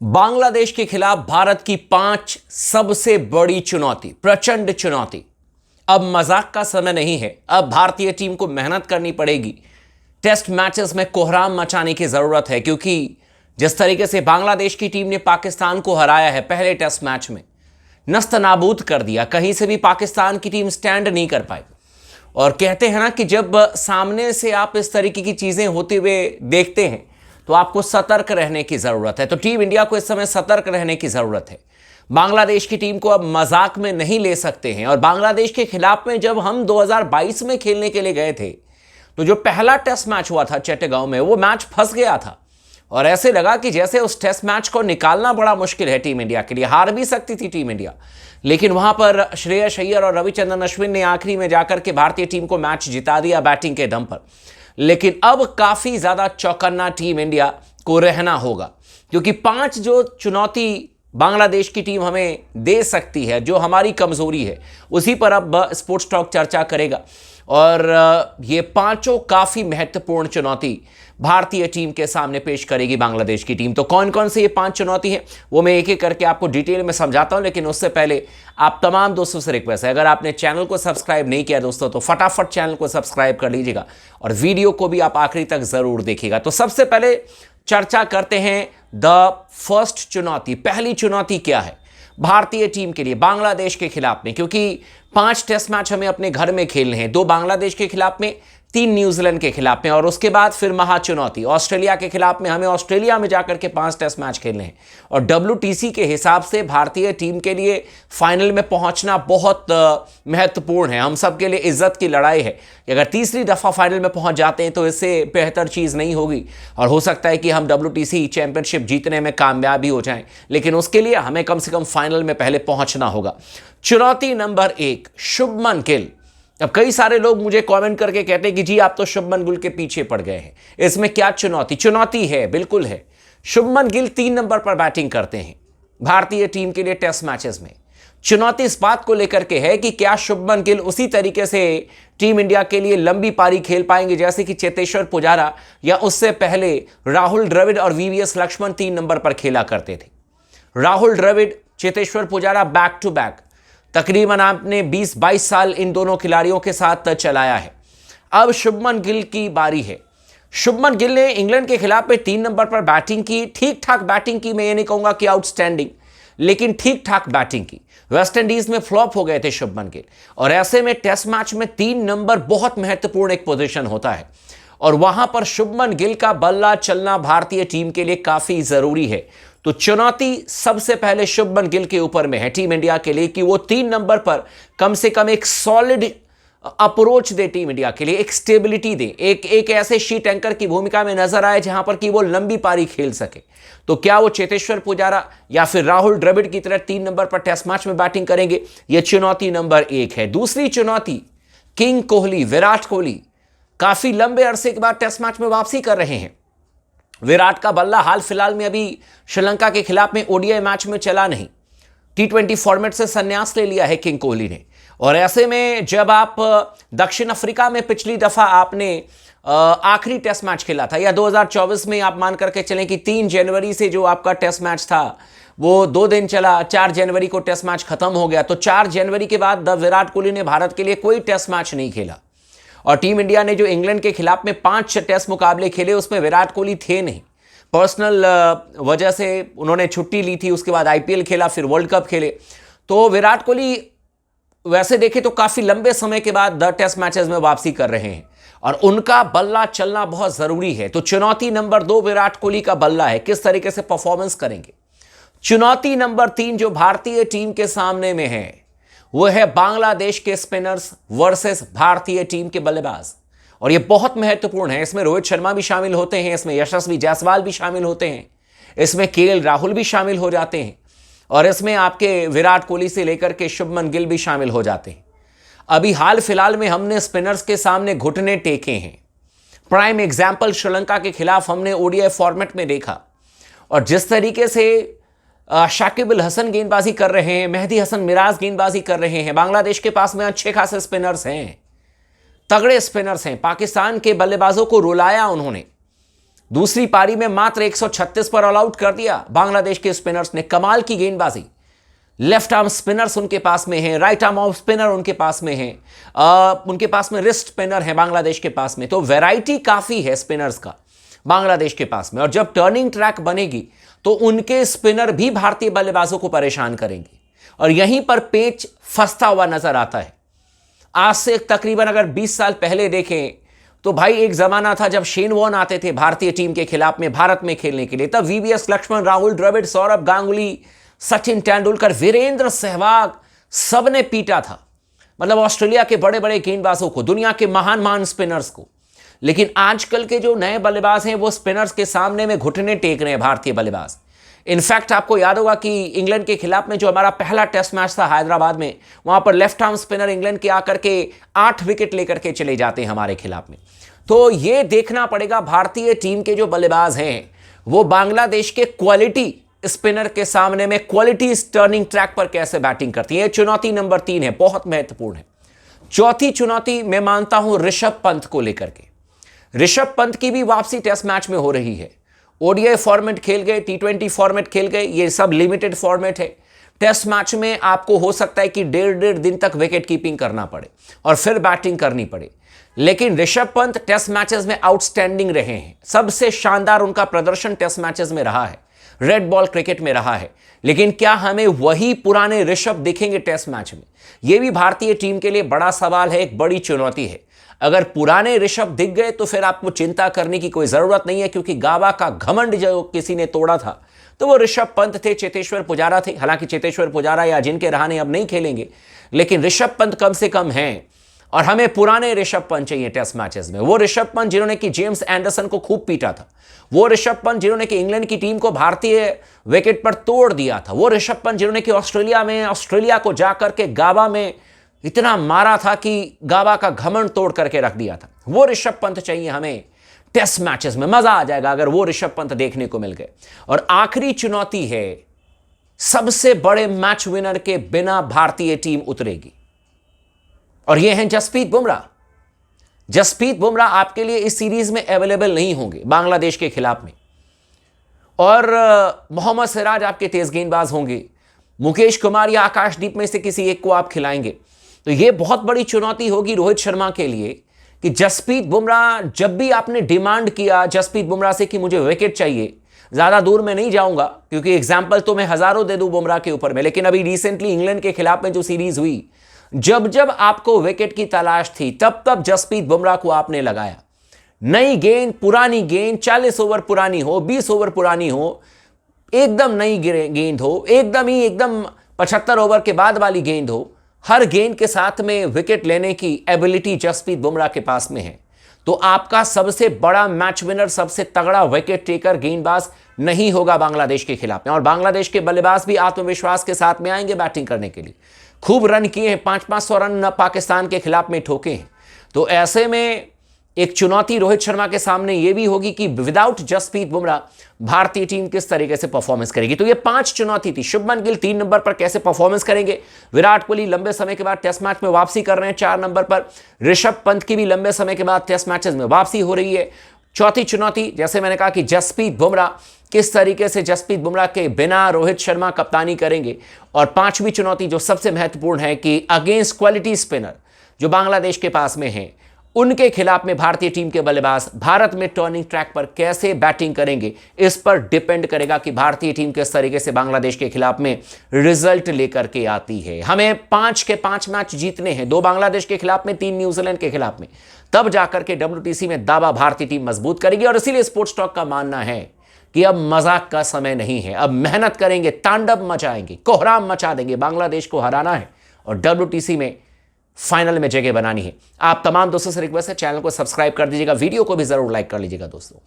बांग्लादेश के खिलाफ भारत की 5 सबसे बड़ी चुनौती, प्रचंड चुनौती। अब मजाक का समय नहीं है। अब भारतीय टीम को मेहनत करनी पड़ेगी। टेस्ट मैचेस में कोहराम मचाने की जरूरत है, क्योंकि जिस तरीके से बांग्लादेश की टीम ने पाकिस्तान को हराया है पहले टेस्ट मैच में, नस्त नाबूद कर दिया, कहीं से भी पाकिस्तान की टीम स्टैंड नहीं कर पाई। और कहते हैं ना कि जब सामने से आप इस तरीके की चीजें होते हुए देखते हैं तो आपको सतर्क रहने की जरूरत है। तो टीम इंडिया को इस समय सतर्क रहने की जरूरत है। बांग्लादेश की टीम को अब मजाक में नहीं ले सकते हैं। और बांग्लादेश के खिलाफ में जब हम 2022 में खेलने के लिए गए थे तो जो पहला टेस्ट मैच हुआ था चट्टगांव में, वो मैच फंस गया था और ऐसे लगा कि जैसे उस टेस्ट मैच को निकालना बड़ा मुश्किल है टीम इंडिया के लिए। हार भी सकती थी टीम इंडिया, लेकिन वहां पर श्रेयस अय्यर और रविचंद्रन अश्विन ने आखिरी में जाकर के भारतीय टीम को मैच जिता दिया बैटिंग के दम पर। लेकिन अब काफी ज्यादा चौकन्ना टीम इंडिया को रहना होगा, क्योंकि 5 जो चुनौती बांग्लादेश की टीम हमें दे सकती है, जो हमारी कमजोरी है, उसी पर अब स्पोर्ट्स टॉक चर्चा करेगा। और ये पांचों काफी महत्वपूर्ण चुनौती भारतीय टीम के सामने पेश करेगी बांग्लादेश की टीम। तो कौन कौन से ये 5 चुनौती हैं वो मैं एक एक करके आपको डिटेल में समझाता हूं। लेकिन उससे पहले आप तमाम दोस्तों से रिक्वेस्ट है, अगर आपने चैनल को सब्सक्राइब नहीं किया दोस्तों, तो फटाफट चैनल को सब्सक्राइब कर लीजिएगा और वीडियो को भी आप आखिरी तक जरूर देखिएगा। तो सबसे पहले चर्चा करते हैं द फर्स्ट चुनौती। पहली चुनौती क्या है भारतीय टीम के लिए बांग्लादेश के खिलाफ में, क्योंकि 5 टेस्ट मैच हमें अपने घर में खेलने हैं, 2 बांग्लादेश के खिलाफ में, 3 न्यूजीलैंड के खिलाफ में, और उसके बाद फिर महाचुनौती ऑस्ट्रेलिया के खिलाफ में। हमें ऑस्ट्रेलिया में जाकर के 5 टेस्ट मैच खेलने हैं और WTC के हिसाब से भारतीय टीम के लिए फाइनल में पहुंचना बहुत महत्वपूर्ण है। हम सब के लिए इज्जत की लड़ाई है कि अगर तीसरी दफा फाइनल में पहुंच जाते हैं तो इससे बेहतर चीज नहीं होगी, और हो सकता है कि हम WTC चैंपियनशिप जीतने में कामयाब भी हो जाएं, लेकिन उसके लिए हमें कम से कम फाइनल में पहले पहुंचना होगा। चुनौती नंबर 1, शुभमन गिल। अब कई सारे लोग मुझे कमेंट करके कहते हैं कि जी आप तो शुभमन गिल के पीछे पड़ गए हैं, इसमें क्या चुनौती? चुनौती है, बिल्कुल है। शुभमन गिल 3 नंबर पर बैटिंग करते हैं भारतीय टीम के लिए टेस्ट मैचेस में। चुनौती इस बात को लेकर के है कि क्या शुभमन गिल उसी तरीके से टीम इंडिया के लिए लंबी पारी खेल पाएंगे जैसे कि चेतेश्वर पुजारा या उससे पहले राहुल द्रविड़ और VVS लक्ष्मण 3 नंबर पर खेला करते थे। Rahul Dravid, Cheteshwar Pujara back to back तकरीबन आपने 20-22 साल इन दोनों खिलाड़ियों के साथ चलाया है। अब शुभमन गिल की बारी है। शुभमन गिल ने इंग्लैंड के खिलाफ में 3 नंबर पर बैटिंग की, ठीक ठाक बैटिंग की, मैं ये नहीं कहूंगा कि आउटस्टैंडिंग, लेकिन ठीक ठाक बैटिंग की। वेस्ट इंडीज में फ्लॉप हो गए थे शुभमन गिल, और ऐसे में टेस्ट मैच में 3 नंबर बहुत महत्वपूर्ण एक पोजीशन होता है, और वहां पर शुभमन गिल का बल्ला चलना भारतीय टीम के लिए काफी जरूरी है। तो चुनौती सबसे पहले शुभमन गिल के ऊपर में है टीम इंडिया के लिए कि वो 3 नंबर पर कम से कम एक सॉलिड अप्रोच दे टीम इंडिया के लिए, एक स्टेबिलिटी दे, एक ऐसे शीट एंकर की भूमिका में नजर आए जहां पर कि वो लंबी पारी खेल सके। तो क्या वो चेतेश्वर पुजारा या फिर राहुल द्रविड़ की तरह 3 नंबर पर टेस्ट मैच में बैटिंग करेंगे? ये चुनौती नंबर 1 है। दूसरी चुनौती, किंग कोहली, विराट कोहली काफी लंबे अरसे के बाद टेस्ट मैच में वापसी कर रहे हैं। विराट का बल्ला हाल फिलहाल में अभी श्रीलंका के खिलाफ में ODI मैच में चला नहीं, T20 फॉर्मेट से संन्यास ले लिया है किंग कोहली ने। और ऐसे में जब आप दक्षिण अफ्रीका में पिछली दफा आपने आखिरी टेस्ट मैच खेला था, या 2024 में आप मान करके चलें कि 3 जनवरी से जो आपका टेस्ट मैच था वो 2 दिन चला, 4 जनवरी को टेस्ट मैच खत्म हो गया। तो 4 जनवरी के बाद विराट कोहली ने भारत के लिए कोई टेस्ट मैच नहीं खेला। और टीम इंडिया ने जो इंग्लैंड के खिलाफ में 5 टेस्ट मुकाबले खेले उसमें विराट कोहली थे नहीं, पर्सनल वजह से उन्होंने छुट्टी ली थी। उसके बाद IPL खेला, फिर वर्ल्ड कप खेले। तो विराट कोहली वैसे देखे तो काफी लंबे समय के बाद 10 टेस्ट मैचेस में वापसी कर रहे हैं, और उनका बल्ला चलना बहुत जरूरी है। तो चुनौती नंबर 2 विराट कोहली का बल्ला है, किस तरीके से परफॉर्मेंस करेंगे। चुनौती नंबर 3 जो भारतीय टीम के सामने में है वो है बांग्लादेश के स्पिनर्स वर्सेस भारतीय टीम के बल्लेबाज, और ये बहुत महत्वपूर्ण है। इसमें रोहित शर्मा भी शामिल होते हैं, इसमें यशस्वी जायसवाल भी शामिल होते हैं, इसमें KL राहुल भी शामिल हो जाते हैं, और इसमें आपके विराट कोहली से लेकर के शुभमन गिल भी शामिल हो जाते हैं। अभी हाल फिलहाल में हमने स्पिनर्स के सामने घुटने टेके हैं। प्राइम एग्जाम्पल श्रीलंका के खिलाफ हमने ODI फॉर्मेट में देखा, और जिस तरीके से शाकिब अल हसन गेंदबाजी कर रहे हैं, मेहदी हसन मिराज गेंदबाजी कर रहे हैं, बांग्लादेश के पास में अच्छे खासे स्पिनर्स हैं, तगड़े स्पिनर्स हैं। पाकिस्तान के बल्लेबाजों को रुलाया उन्होंने। दूसरी पारी में मात्र 136 पर ऑल आउट कर दिया बांग्लादेश के स्पिनर्स ने। कमाल की गेंदबाजी। लेफ्ट आर्म स्पिनर्स उनके पास में हैं, राइट आर्म ऑफ स्पिनर उनके पास में हैं, उनके पास में रिस्ट स्पिनर है बांग्लादेश के पास में। तो वैरायटी काफी है स्पिनर्स का बांग्लादेश के पास में। और जब टर्निंग ट्रैक बनेगी तो उनके स्पिनर भी भारतीय बल्लेबाजों को परेशान करेंगे और यहीं पर पेच फंसता हुआ नजर आता है। आज से तकरीबन अगर 20 साल पहले देखें तो भाई एक जमाना था जब शेन वॉर्न आते थे भारतीय टीम के खिलाफ में भारत में खेलने के लिए। तब वीवीएस लक्ष्मण, राहुल द्रविड़, सौरभ गांगुली, सचिन तेंदुलकर, वीरेंद्र सहवाग सबने पीटा था, मतलब ऑस्ट्रेलिया के बड़े बड़े गेंदबाजों को, दुनिया के महान महान स्पिनर्स को। लेकिन आजकल के जो नए बल्लेबाज हैं वो स्पिनर्स के सामने में घुटने टेक रहे हैं भारतीय बल्लेबाज। इनफैक्ट आपको याद होगा कि इंग्लैंड के खिलाफ में जो हमारा पहला टेस्ट मैच था हैदराबाद में, वहां पर लेफ्ट आर्म स्पिनर इंग्लैंड के आकर के 8 विकेट लेकर के चले जाते हैं हमारे खिलाफ में। तो ये देखना पड़ेगा भारतीय टीम के जो बल्लेबाज हैं वो बांग्लादेश के क्वालिटी स्पिनर के सामने में क्वालिटी टर्निंग ट्रैक पर कैसे बैटिंग करती है। चुनौती नंबर 3 है, बहुत महत्वपूर्ण है। चौथी चुनौती मैं मानता हूं ऋषभ पंत को लेकर के। ऋषभ पंत की भी वापसी टेस्ट मैच में हो रही है। ओडीआई फॉर्मेट खेल गए, टी20 फॉर्मेट खेल गए, ये सब लिमिटेड फॉर्मेट है। टेस्ट मैच में आपको हो सकता है कि 1.5 दिन तक विकेट कीपिंग करना पड़े और फिर बैटिंग करनी पड़े। लेकिन ऋषभ पंत टेस्ट मैचेस में आउटस्टैंडिंग रहे हैं। सबसे शानदार उनका प्रदर्शन टेस्ट मैचेस में रहा है, रेड बॉल क्रिकेट में रहा है। लेकिन क्या हमें वही पुराने ऋषभ दिखेंगे टेस्ट मैच में? यह भी भारतीय टीम के लिए बड़ा सवाल है, एक बड़ी चुनौती है। अगर पुराने ऋषभ दिख गए तो फिर आपको चिंता करने की कोई जरूरत नहीं है, क्योंकि गाबा का घमंड जो किसी ने तोड़ा था तो वो ऋषभ पंत थे, चेतेश्वर पुजारा थे। हालांकि चेतेश्वर पुजारा या जिनके रहाणे अब नहीं खेलेंगे, लेकिन ऋषभ पंत कम से कम हैं। और हमें पुराने ऋषभ पंत चाहिए टेस्ट मैचेस में। वो ऋषभ पंत जिन्होंने कि जेम्स एंडरसन को खूब पीटा था, वो ऋषभ पंत जिन्होंने कि इंग्लैंड की टीम को भारतीय विकेट पर तोड़ दिया था, वो ऋषभ पंत जिन्होंने कि ऑस्ट्रेलिया को जाकर के गाबा में इतना मारा था कि गाबा का घमंड तोड़ करके रख दिया था। वो ऋषभ पंत चाहिए हमें टेस्ट मैचेस में। मजा आ जाएगा अगर वो ऋषभ पंत देखने को मिल गए। और आखिरी चुनौती है, सबसे बड़े मैच विनर के बिना भारतीय टीम उतरेगी, और ये हैं जसप्रीत बुमराह। जसप्रीत बुमराह आपके लिए इस सीरीज में अवेलेबल नहीं होंगे बांग्लादेश के खिलाफ में, और मोहम्मद सिराज आपके तेज गेंदबाज होंगे। मुकेश कुमार या आकाशदीप में से किसी एक को आप खिलाएंगे। तो यह बहुत बड़ी चुनौती होगी रोहित शर्मा के लिए कि जसप्रीत बुमराह, जब भी आपने डिमांड किया जसप्रीत बुमराह से कि मुझे विकेट चाहिए, ज्यादा दूर में नहीं जाऊंगा क्योंकि एग्जाम्पल तो मैं हजारों दे दूं बुमराह के ऊपर में, लेकिन अभी रिसेंटली इंग्लैंड के खिलाफ में जो सीरीज हुई, जब जब आपको विकेट की तलाश थी तब तब जसप्रीत बुमराह को आपने लगाया। नई गेंद, पुरानी गेंद, 40 ओवर पुरानी हो, 20 ओवर पुरानी हो, एकदम नई गेंद हो, एकदम 75 ओवर के बाद वाली गेंद हो, हर गेंद के साथ में विकेट लेने की एबिलिटी जसप्रीत बुमराह के पास में है। तो आपका सबसे बड़ा मैच विनर, सबसे तगड़ा विकेट टेकर गेंदबाज नहीं होगा बांग्लादेश के खिलाफ में। और बांग्लादेश के बल्लेबाज भी आत्मविश्वास के साथ में आएंगे बैटिंग करने के लिए। खूब रन किए हैं, 500 रन पाकिस्तान के खिलाफ में ठोके हैं। तो ऐसे में एक चुनौती रोहित शर्मा के सामने यह भी होगी कि विदाउट जसप्रीत बुमराह भारतीय टीम किस तरीके से परफॉर्मेंस करेगी। तो ये 5 चुनौती थी। शुभमन गिल 3 नंबर पर कैसे परफॉर्मेंस करेंगे, विराट कोहली लंबे समय के बाद टेस्ट मैच में वापसी कर रहे हैं 4 नंबर पर, ऋषभ पंत की भी लंबे समय के बाद टेस्ट मैचेस में वापसी हो रही है। चौथी चुनौती, जैसे मैंने कहा कि जसप्रीत बुमराह, किस तरीके से जसप्रीत बुमराह के बिना रोहित शर्मा कप्तानी करेंगे। और 5वीं चुनौती जो सबसे महत्वपूर्ण है कि अगेंस्ट क्वालिटी स्पिनर जो बांग्लादेश के पास में हैं, उनके खिलाफ में भारतीय टीम के बल्लेबाज भारत में टर्निंग ट्रैक पर कैसे बैटिंग करेंगे। इस पर डिपेंड करेगा कि भारतीय टीम किस तरीके से बांग्लादेश के खिलाफ में रिजल्ट लेकर के आती है। हमें 5 के 5 मैच जीतने हैं, 2 बांग्लादेश के खिलाफ में, 3 न्यूजीलैंड के खिलाफ में, तब जाकर के WTC में दावा भारतीय टीम मजबूत करेगी। और इसीलिए स्पोर्ट्स टॉक का मानना है कि अब मजाक का समय नहीं है, अब मेहनत करेंगे, तांडव मचाएंगे, कोहराम मचा देंगे। बांग्लादेश को हराना है और WTC में फाइनल में जगह बनानी है। आप तमाम दोस्तों से रिक्वेस्ट है, चैनल को सब्सक्राइब कर दीजिएगा, वीडियो को भी जरूर लाइक कर लीजिएगा दोस्तों।